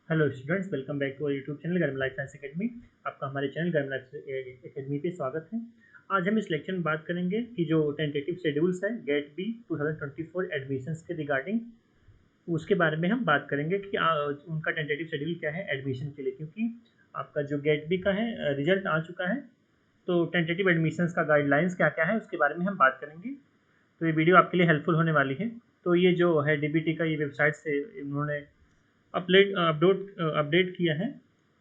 Hello students, welcome back to our YouTube channel गर्म life science academy. आपका हमारे channel गर्म लाइफ एकेडमी पे स्वागत है। आज हम इस लेक्चर में बात करेंगे कि जो टेंटेटिव शेड्यूल्स है गेट बी 2024 एडमिशन्स के रिगार्डिंग, उसके बारे में हम बात करेंगे कि उनका टेंटेटिव शेड्यूल क्या है एडमिशन के लिए, क्योंकि आपका जो गेट बी का है रिजल्ट आ चुका है। तो टेंटेटिव एडमिशन्स का गाइडलाइंस क्या क्या है उसके बारे में हम बात करेंगे। तो ये वीडियो आपके लिए हेल्पफुल होने वाली है। तो ये जो है डीबीटी का ये वेबसाइट से इन्होंने अपडेट किया है।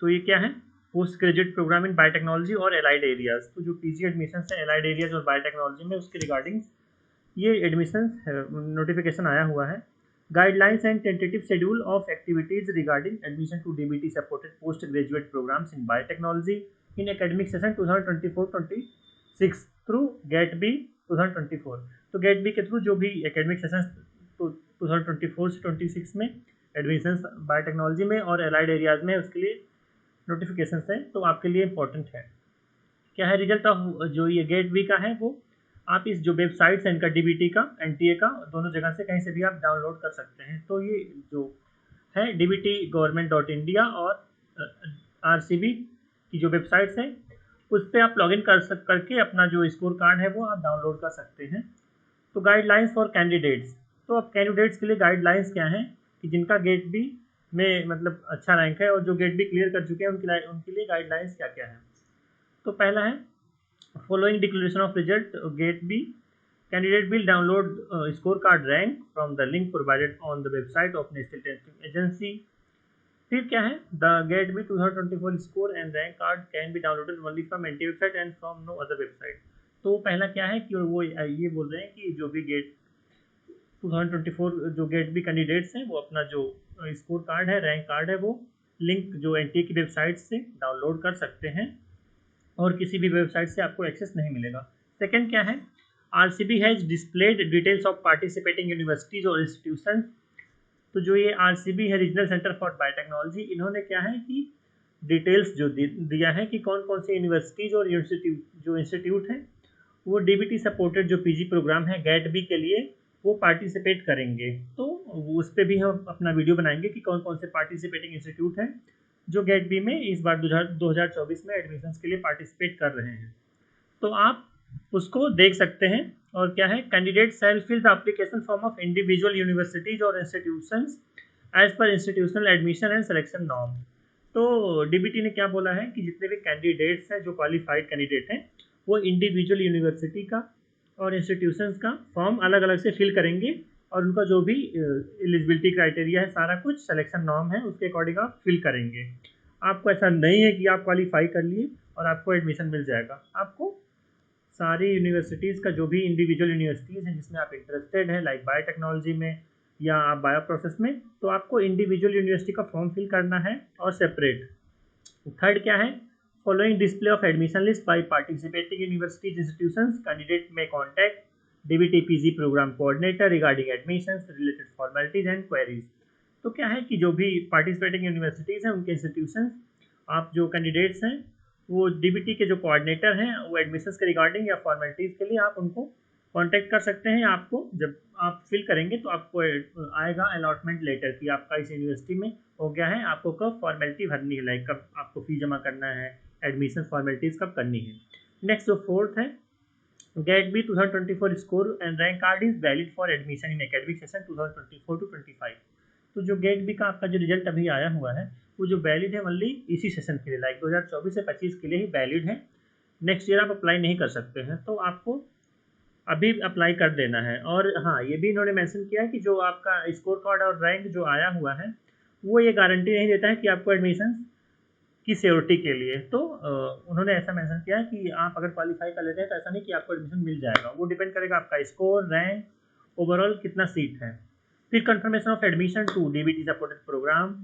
तो ये क्या है, post graduate program in biotechnology और एलाइड एरियाज। तो जो पीजी एडमिशन है एलाइड एरियाज और बायोटेक्नोलॉजी में, उसके रिगार्डिंग ये एडमिशन नोटिफिकेशन आया हुआ है। Guidelines and tentative schedule of activities regarding admission to DBT supported post graduate programs in biotechnology in academic session 2024-26 through GAT B 2024। तो गेट बी के थ्रू जो भी एकेडमिक सेशन 2024 से 26 में एडमिशन बायोटेक्नोलॉजी में और एलाइड एरियाज में, उसके लिए नोटिफिकेशन है। तो आपके लिए इंपॉर्टेंट है क्या है रिजल्ट ऑफ जो ये गेट बी का है, वो आप इस जो वेबसाइट है इनका डीबीटी का एनटीए का, दोनों जगह से कहीं से भी आप डाउनलोड कर सकते हैं। तो ये जो है डीबीटी गवर्नमेंट डॉट इंडिया और आरसीबी की जो वेबसाइट्स हैं उस पर आप लॉगिन करके अपना जो स्कोर कार्ड है वो आप डाउनलोड कर सकते हैं। तो गाइडलाइंस फॉर कैंडिडेट्स, तो अब कैंडिडेट्स के लिए गाइडलाइंस क्या है कि जिनका गेट बी में मतलब अच्छा रैंक है और जो गेट बी क्लियर कर चुके हैं उनके लिए गाइडलाइंस क्या क्या है। तो पहला है following declaration of result GAT B candidate will download score card rank from the link provided on the website of National Testing Agency. फिर क्या है, the GAT B 2024 score and rank card can be downloaded only from NT website and from no other website. तो पहला क्या है कि वो ये बोल रहे हैं कि जो भी गेट 2024 जो गेट बी कैंडिडेट्स हैं वो अपना जो स्कोर कार्ड है, रैंक कार्ड है, वो लिंक जो एनटीए की वेबसाइट से डाउनलोड कर सकते हैं और किसी भी वेबसाइट से आपको एक्सेस नहीं मिलेगा। सेकंड क्या है, RCB has displayed details of participating universities और इंस्टीट्यूशन। तो जो ये आरसीबी है रीजनल सेंटर फॉर बायोटेक्नोलॉजी, इन्होंने क्या है कि डिटेल्स जो दिया है कि कौन कौन से यूनिवर्सिटीज और इंस्टीट्यूट हैं वो डीबीटी सपोर्टेड जो पीजी प्रोग्राम है गेट बी के लिए वो पार्टिसिपेट करेंगे। तो उस पर भी हम अपना वीडियो बनाएंगे कि कौन कौन से पार्टिसिपेटिंग इंस्टीट्यूट हैं जो गेट बी में इस बार 2024 में एडमिशन के लिए पार्टिसिपेट कर रहे हैं। तो आप उसको देख सकते हैं। और क्या है, candidate shall fill the application form of individual universities और institutions as per institutional admission and selection norm. तो डीबीटी ने क्या बोला है कि जितने भी कैंडिडेट्स हैं जो क्वालिफाइड कैंडिडेट हैं वो इंडिविजुअल यूनिवर्सिटी का और इंस्टीट्यूशंस का फॉर्म अलग अलग से फिल करेंगे और उनका जो भी एलिजिबिलिटी क्राइटेरिया है, सारा कुछ सिलेक्शन नॉर्म है, उसके अकॉर्डिंग आप फिल करेंगे। आपको ऐसा नहीं है कि आप क्वालिफाई कर लिए और आपको एडमिशन मिल जाएगा। आपको सारी यूनिवर्सिटीज़ का जो भी इंडिविजुअल यूनिवर्सिटीज़ हैं जिसमें आप इंटरेस्टेड हैं, लाइक बायोटेक्नोलॉजी में या आप बायो प्रोसेस में, तो आपको इंडिविजुअल यूनिवर्सिटी का फॉर्म फिल करना है और सेपरेट। थर्ड क्या है, following display of admission list by participating universities institutions candidate may contact DBT PG programme coordinator regarding admissions related formalities and queries. तो क्या है कि जो भी पार्टिसिपेटिंग यूनिवर्सिटीज़ हैं उनके इंस्टीट्यूशंस, आप जो कैंडिडेट्स हैं वो डीबीटी के जो कोऑर्डिनेटर हैं वो एडमिशंस के रिगार्डिंग या फॉर्मेलिटीज़ के लिए आप उनको कांटेक्ट कर सकते हैं। आपको जब आप फिल करेंगे तो आपको आएगा अलॉटमेंट लेटर कि आपका इस यूनिवर्सिटी में हो गया है, आपको कब फॉर्मेलिटी भरनी है, लाइक कब आपको फी जमा करना है, एडमिशन फॉर्मेलिटीज़ कब करनी है। नेक्स्ट जो फोर्थ है, GAT B 2024 score and rank card is valid for admission in academic session 2024-25। तो जो गेट बी का आपका जो रिजल्ट अभी आया हुआ है वो जो वैलिड है ओनली इसी सेशन के लिए, लाइक 2024 से 25 के लिए ही वैलिड है। नेक्स्ट ईयर आप अप्लाई नहीं कर सकते हैं, तो आपको अभी अप्लाई कर देना है। और हाँ, ये भी इन्होंने मेंशन किया है कि जो आपका स्कोर कार्ड और रैंक जो आया हुआ है वो ये गारंटी नहीं देता है कि आपको एडमिशन की सियोरिटी के लिए। तो उन्होंने ऐसा मेंशन किया है कि आप अगर क्वालिफाई कर लेते हैं तो ऐसा नहीं कि आपको एडमिशन मिल जाएगा, वो डिपेंड करेगा आपका स्कोर, रैंक, ओवरऑल कितना सीट है। फिर confirmation of admission to DBT supported program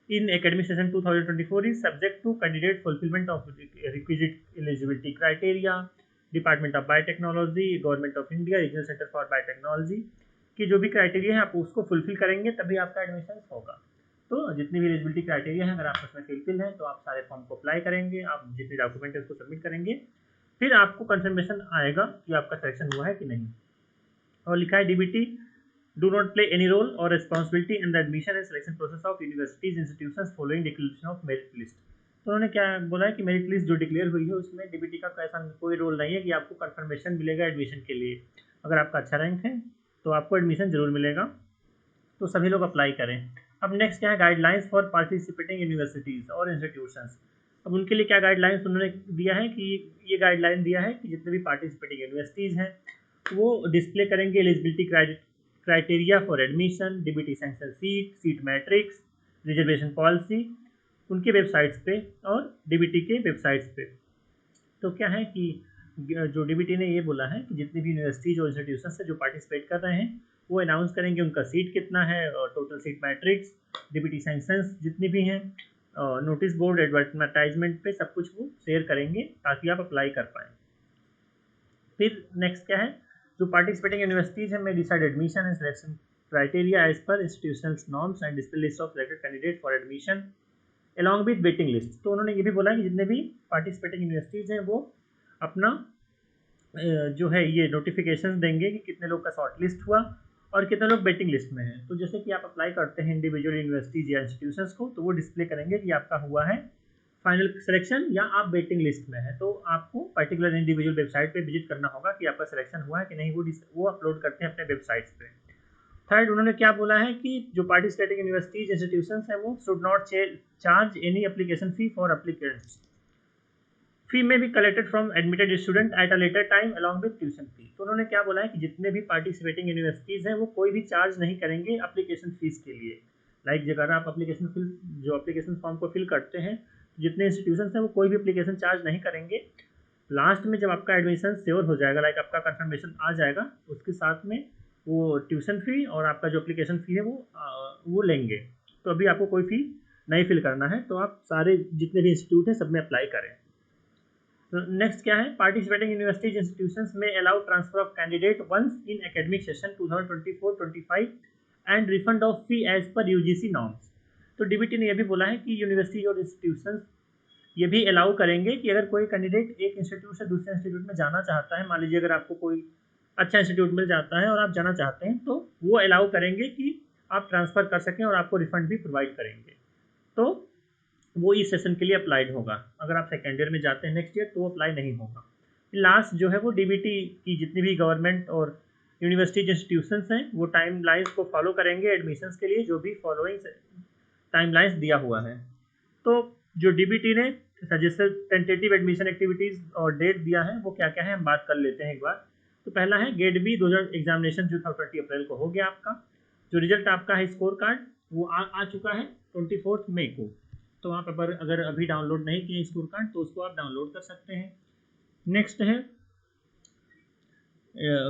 in academic session 2024 is subject to candidate fulfilment of requisite eligibility criteria, department of biotechnology, government of India, regional centre for biotechnology की जो भी criteria है आप उसको fulfil करेंगे तभी आपका admission होगा। तो जितनी भी एलिजिबिलिटी क्राइटेरिया है अगर आप उसमें फुलफिल हैं तो आप सारे फॉर्म को अप्लाई करेंगे, आप जितने डॉक्यूमेंट है उसको सबमिट करेंगे, फिर आपको कंफर्मेशन आएगा कि आपका सिलेक्शन हुआ है कि नहीं। और लिखा है DBT do not play any role or responsibility in the admission and selection process of universities institutions following declaration of merit list. तो उन्होंने क्या बोला है कि मेरिट लिस्ट जो डिक्लेयर हुई है उसमें डीबीटी का ऐसा कोई रोल नहीं है कि आपको कंफर्मेशन मिलेगा एडमिशन के लिए। अगर आपका अच्छा रैंक है तो आपको एडमिशन जरूर मिलेगा, तो सभी लोग अप्लाई करें। अब नेक्स्ट क्या है, गाइडलाइंस फॉर पार्टिसिपेटिंग यूनिवर्सिटीज़ और इंस्टीट्यूशंस। अब उनके लिए क्या गाइडलाइंस उन्होंने दिया है कि ये गाइडलाइन दिया है कि जितने भी पार्टिसिपेटिंग यूनिवर्सिटीज़ हैं वो डिस्प्ले करेंगे eligibility criteria for admission, DBT sanction seat matrix, reservation policy उनके वेबसाइट्स पे और डीबीटी के वेबसाइट्स पे। तो क्या है कि जो डीबीटी ने ये बोला है कि जितनी भी यूनिवर्सिटीज और इंस्टीट्यूशन से जो पार्टिसिपेट कर रहे हैं वो अनाउंस करेंगे उनका सीट कितना है और total seat matrix, DBT sanctions जितनी भी हैं, नोटिस बोर्ड, एडवर्टाइजमेंट पे सब कुछ वो शेयर करेंगे ताकि आप अप्लाई कर पाएँ। फिर नेक्स्ट क्या है, जो पार्टिसिपेटिंग यूनिवर्सिटीज हैं में decide admission and selection criteria as per institutional norms and display list of selected candidate for admission along with waiting list. तो उन्होंने ये भी बोला है कि जितने भी पार्टिसिपेटिंग यूनिवर्सिटीज़ हैं वो अपना जो है ये नोटिफिकेशन देंगे कि कितने लोग का शॉर्ट लिस्ट हुआ और कितने लोग वेटिंग लिस्ट में हैं। तो जैसे कि आप अप्लाई करते हैं इंडिविजुअल यूनिवर्सिटीज़ या इंस्टीट्यूशंस को, तो वो डिस्प्ले करेंगे कि आपका हुआ है फाइनल सिलेक्शन या आप वेटिंग लिस्ट में है। तो आपको पर्टिकुलर इंडिविजुअल वेबसाइट पे विजिट करना होगा कि आपका सिलेक्शन हुआ है कि नहीं, वो अपलोड करते हैं अपने वेबसाइट्स पे। थर्ड, उन्होंने क्या बोला है कि जो पार्टिसिपेटिंग यूनिवर्सिटीज इंस्टीट्यूशंस हैं वो should not charge any application fee for applicants. Fee may be collected from admitted student at a later time along with tuition fee. तो उन्होंने क्या बोला है कि जितने भी पार्टिसिपेटिंग यूनिवर्सिटीज़ हैं वो कोई भी चार्ज नहीं करेंगे एप्लीकेशन फीस के लिए। लाइक अगर आप एप्लीकेशन फॉर्म को फिल करते हैं, जितने इंस्टीट्यूशन हैं वो कोई भी एप्लीकेशन चार्ज नहीं करेंगे। लास्ट में जब आपका एडमिशन श्योर हो जाएगा, लाइक आपका कंफर्मेशन आ जाएगा, उसके साथ में वो ट्यूशन फ़ी और आपका जो एप्लीकेशन फ़ी है वो लेंगे। तो अभी आपको कोई फ़ी नहीं फिल करना है, तो आप सारे जितने भी इंस्टीट्यूट हैं सब में अप्लाई करें। तो नेक्स्ट क्या है, पार्टिसिपेटिंग यूनिवर्सिटीज इंस्टीट्यूशंस में allow transfer of candidate once in academic session 2024-25 and refund of fee as per UGC norms. तो डीबीटी ने यह भी बोला है कि यूनिवर्सिटी और इंस्टीट्यूशंस ये भी अलाउ करेंगे कि अगर कोई कैंडिडेट एक इंस्टीट्यूट से दूसरे इंस्टीट्यूट में जाना चाहता है, मान लीजिए अगर आपको कोई अच्छा इंस्टीट्यूट मिल जाता है और आप जाना चाहते हैं, तो वो अलाउ करेंगे कि आप ट्रांसफ़र कर सकें और आपको रिफंड भी प्रोवाइड करेंगे। तो वो इस सेशन के लिए अप्लाइड होगा। अगर आप सेकेंड ईयर में जाते हैं नेक्स्ट ईयर तो वो अप्लाई नहीं होगा। लास्ट जो है वो डीबीटी की जितनी भी गवर्नमेंट और यूनिवर्सिटीज इंस्टीट्यूशंस हैं वो टाइम लाइन्स को फॉलो करेंगे एडमिशन्स के लिए, जो भी फॉलोइंग टाइम लाइन्स दिया हुआ है। तो जो डीबीटी ने सजेस्टेड टेंटेटिव एडमिशन एक्टिविटीज़ और डेट दिया है वो क्या क्या है हम बात कर लेते हैं एक बार। तो पहला है गेट बी 2000 एग्जामिनेशन जो था 20 अप्रैल को हो गया आपका। जो रिजल्ट आपका है स्कोर कार्ड वो आ चुका है 24 मई को। तो आप अगर अभी डाउनलोड नहीं किए स्कोर कार्ड तो उसको आप डाउनलोड कर सकते हैं। नेक्स्ट है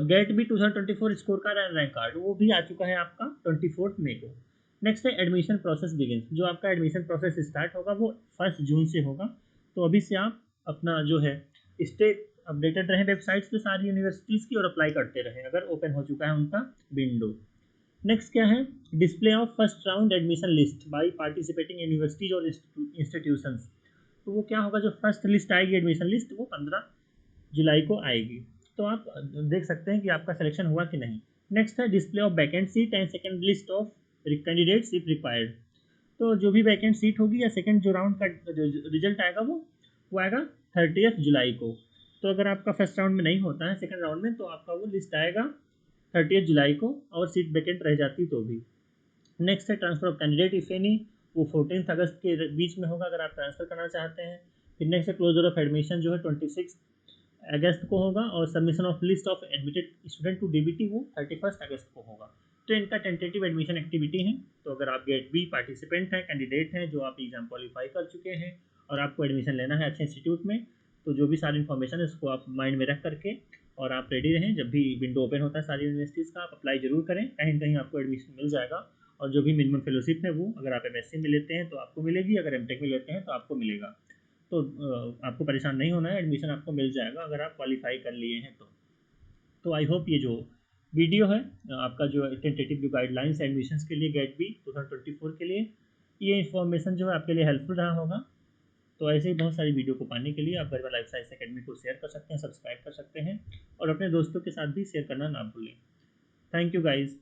GAT B 2024 score card and rank card, वो भी आ चुका है आपका 24 मई को। नेक्स्ट है एडमिशन प्रोसेस बिगिन, जो आपका एडमिशन प्रोसेस स्टार्ट होगा वो 1 जून से होगा। तो अभी से आप अपना जो है स्टे अपडेटेड रहें वेबसाइट्स पे सारी यूनिवर्सिटीज़ की और अप्लाई करते रहें अगर ओपन हो चुका है उनका विंडो। नेक्स्ट क्या है, display of first round admission list by participating universities और इंस्टीट्यूशंस। तो वो क्या होगा, जो फर्स्ट लिस्ट आएगी एडमिशन लिस्ट वो 15 जुलाई को आएगी। तो आप देख सकते हैं कि आपका सिलेक्शन हुआ कि नहीं। नेक्स्ट है display of vacant seat and second list of candidates if required. तो जो भी वैकेंट सीट होगी या सेकेंड जो राउंड का जो रिजल्ट आएगा वो आएगा 30 जुलाई को। तो अगर आपका फर्स्ट राउंड में नहीं होता है सेकेंड राउंड में, तो आपका वो लिस्ट आएगा 30 जुलाई को और सीट वैकेंट रह जाती तो भी। नेक्स्ट है transfer of candidate if any, वो 14 अगस्त के बीच में होगा अगर आप ट्रांसफ़र करना चाहते हैं। फिर नेक्स्ट है क्लोजर ऑफ एडमिशन जो है 26 अगस्त को होगा और submission of list of admitted student to DBT वो 31 अगस्त को होगा। तो इनका टेंटेटिव एडमिशन एक्टिविटी है। तो अगर आप गेट बी पार्टिसिपेंट हैं, कैंडिडेट हैं जो आप एग्जाम क्वालिफाई कर चुके हैं और आपको एडमिशन लेना है अच्छे इंस्टीट्यूट में, तो जो भी सारी इन्फॉर्मेशन है उसको आप माइंड में रख करके और आप रेडी रहें। जब भी विंडो ओपन होता है सारी यूनिवर्सिटीज़ का, आप अप्लाई जरूर करें, कहीं ना कहीं आपको एडमिशन मिल जाएगा। और जो भी मिनिमम फेलोशिप है वो अगर आप एमएससी में लेते हैं तो आपको मिलेगी, अगर एमटेक में लेते हैं तो आपको मिलेगा। तो आपको परेशान नहीं होना है, एडमिशन आपको मिल जाएगा अगर आप क्वालिफाई कर लिए हैं तो आई होप ये जो वीडियो है आपका जो टेंटेटिव जो गाइडलाइंस एडमिशन्स के लिए गेट बी 2024 के लिए, ये इन्फॉर्मेशन जो है आपके लिए हेल्पफुल रहा होगा। तो ऐसे ही बहुत सारी वीडियो को पाने के लिए आप गरिमा लाइफ साइंस एकेडमी को शेयर कर सकते हैं, सब्सक्राइब कर सकते हैं और अपने दोस्तों के साथ भी शेयर करना ना भूलें। Thank you guys.